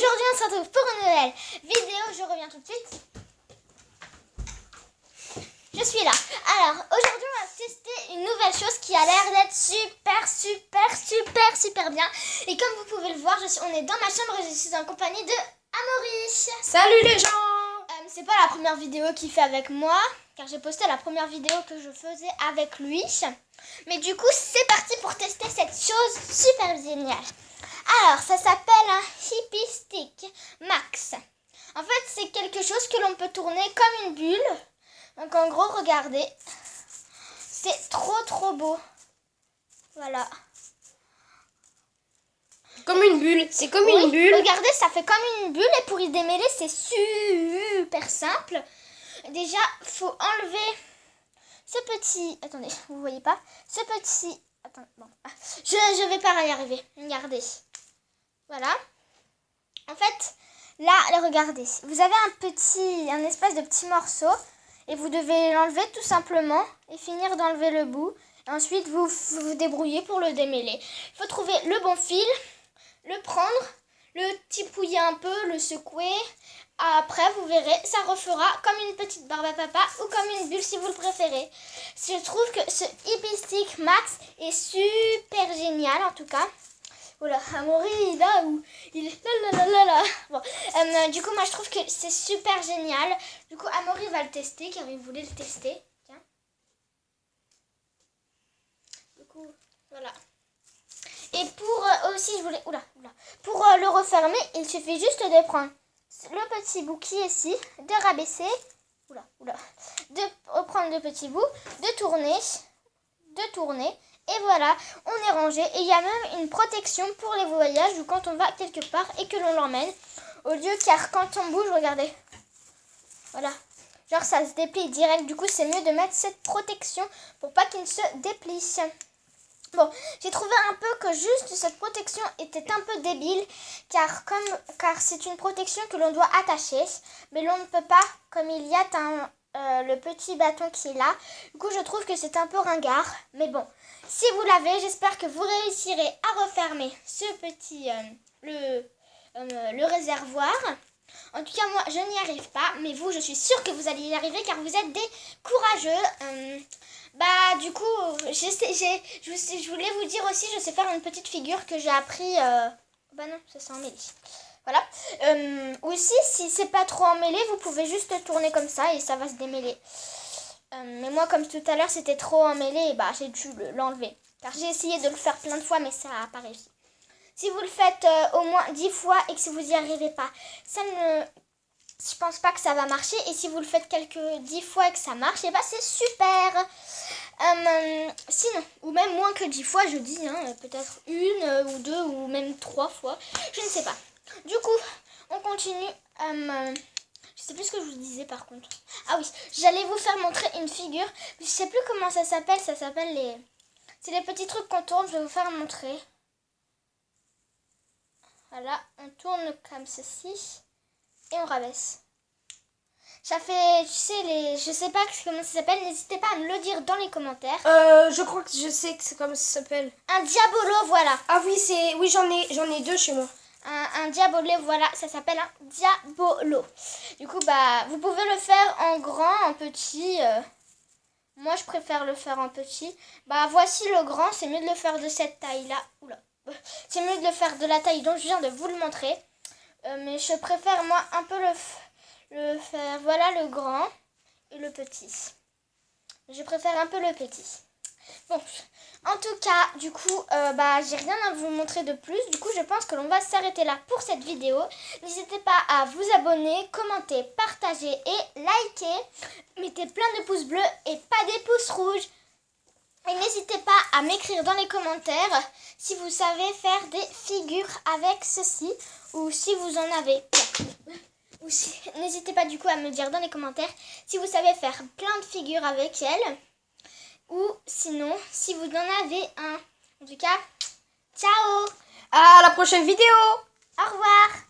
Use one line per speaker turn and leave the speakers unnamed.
Aujourd'hui on se retrouve pour une nouvelle vidéo, je reviens tout de suite. Je suis là. Alors aujourd'hui on va tester une nouvelle chose qui a l'air d'être super bien. Et comme vous pouvez le voir, on est dans ma chambre et je suis en compagnie de Amaury.
Salut les gens.
C'est pas la première vidéo qu'il fait avec moi, car j'ai posté la première vidéo que je faisais avec lui. Mais du coup c'est parti pour tester cette chose super géniale. Alors, ça s'appelle un Hippie Stick Max. En fait, c'est quelque chose que l'on peut tourner comme une bulle. Donc, en gros, regardez. C'est trop beau. Voilà.
Comme une bulle. C'est comme une bulle.
Regardez, ça fait comme une bulle. Et pour y démêler, c'est super simple. Déjà, faut enlever ce petit... Attendez, vous voyez pas? Ce petit... Attends, bon. Je vais pas y arriver. Regardez. Voilà. En fait, là, regardez. Vous avez un espèce de petit morceau et vous devez l'enlever tout simplement et finir d'enlever le bout. Et ensuite, vous vous débrouillez pour le démêler. Il faut trouver le bon fil, le prendre, le tipouiller un peu, le secouer. Après, vous verrez, ça refera comme une petite barbe à papa ou comme une bulle si vous le préférez. Je trouve que ce Hippie Stick Max est super génial en tout cas. Oula, Amaury, là où il est là. Bon, du coup, moi je trouve que c'est super génial. Du coup, Amaury va le tester car il voulait le tester. Tiens. Du coup, voilà. Et pour aussi, je voulais. Pour le refermer, il suffit juste de prendre le petit bout qui est ici, de rabaisser. De reprendre le petit bout, de tourner. Et voilà, on est rangé. Et il y a même une protection pour les voyages ou quand on va quelque part et que l'on l'emmène. Au lieu, car quand on bouge, regardez. Voilà. Genre ça se déplie direct. Du coup, c'est mieux de mettre cette protection pour pas qu'il ne se déplie. Bon, j'ai trouvé un peu que juste cette protection était un peu débile. Car c'est une protection que l'on doit attacher. Mais l'on ne peut pas, comme il y a le petit bâton qui est là. Du coup, je trouve que c'est un peu ringard. Mais bon, si vous l'avez, j'espère que vous réussirez à refermer ce petit, le réservoir. En tout cas, moi, je n'y arrive pas. Mais vous, je suis sûre que vous allez y arriver car vous êtes des courageux. Du coup, je voulais vous dire aussi, je sais faire une petite figure que j'ai appris... Bah non, ça c'est emmêlé. Voilà. Aussi, si c'est pas trop emmêlé, vous pouvez juste tourner comme ça et ça va se démêler. Mais moi, comme tout à l'heure, c'était trop emmêlé, j'ai dû l'enlever. Car j'ai essayé de le faire plein de fois, mais ça n'a pas réussi. Si vous le faites au moins 10 fois et que si vous n'y arrivez pas, je pense pas que ça va marcher. Et si vous le faites 10 fois et que ça marche, et c'est super. Sinon, ou même moins que 10 fois, je dis, peut-être 1 ou 2 ou même 3 fois. Je ne sais pas. Du coup, on continue. Je sais plus ce que je vous disais par contre. Ah oui, j'allais vous faire montrer une figure. Je sais plus comment ça s'appelle. Ça s'appelle les... C'est les petits trucs qu'on tourne. Je vais vous faire montrer. Voilà, on tourne comme ceci. Et on rabaisse. Ça fait, je sais pas comment ça s'appelle. N'hésitez pas à me le dire dans les commentaires.
Je crois que je sais que c'est comme ça s'appelle.
Un diabolo, voilà.
Ah oui, oui, j'en ai 2 chez moi.
Un diabolo, voilà, ça s'appelle un diabolo. Du coup, vous pouvez le faire en grand, en petit. Moi, je préfère le faire en petit. Voici le grand. C'est mieux de le faire de cette taille-là. C'est mieux de le faire de la taille dont je viens de vous le montrer. Mais je préfère, moi, un peu le faire. Voilà le grand et le petit. Je préfère un peu le petit. Bon, en tout cas, du coup, j'ai rien à vous montrer de plus. Du coup, je pense que l'on va s'arrêter là pour cette vidéo. N'hésitez pas à vous abonner, commenter, partager et liker. Mettez plein de pouces bleus et pas des pouces rouges. Et n'hésitez pas à m'écrire dans les commentaires si vous savez faire des figures avec ceci ou si vous en avez. N'hésitez pas du coup à me dire dans les commentaires si vous savez faire plein de figures avec elle. Ou sinon, si vous en avez un. En tout cas, ciao!
À la prochaine vidéo!
Au revoir!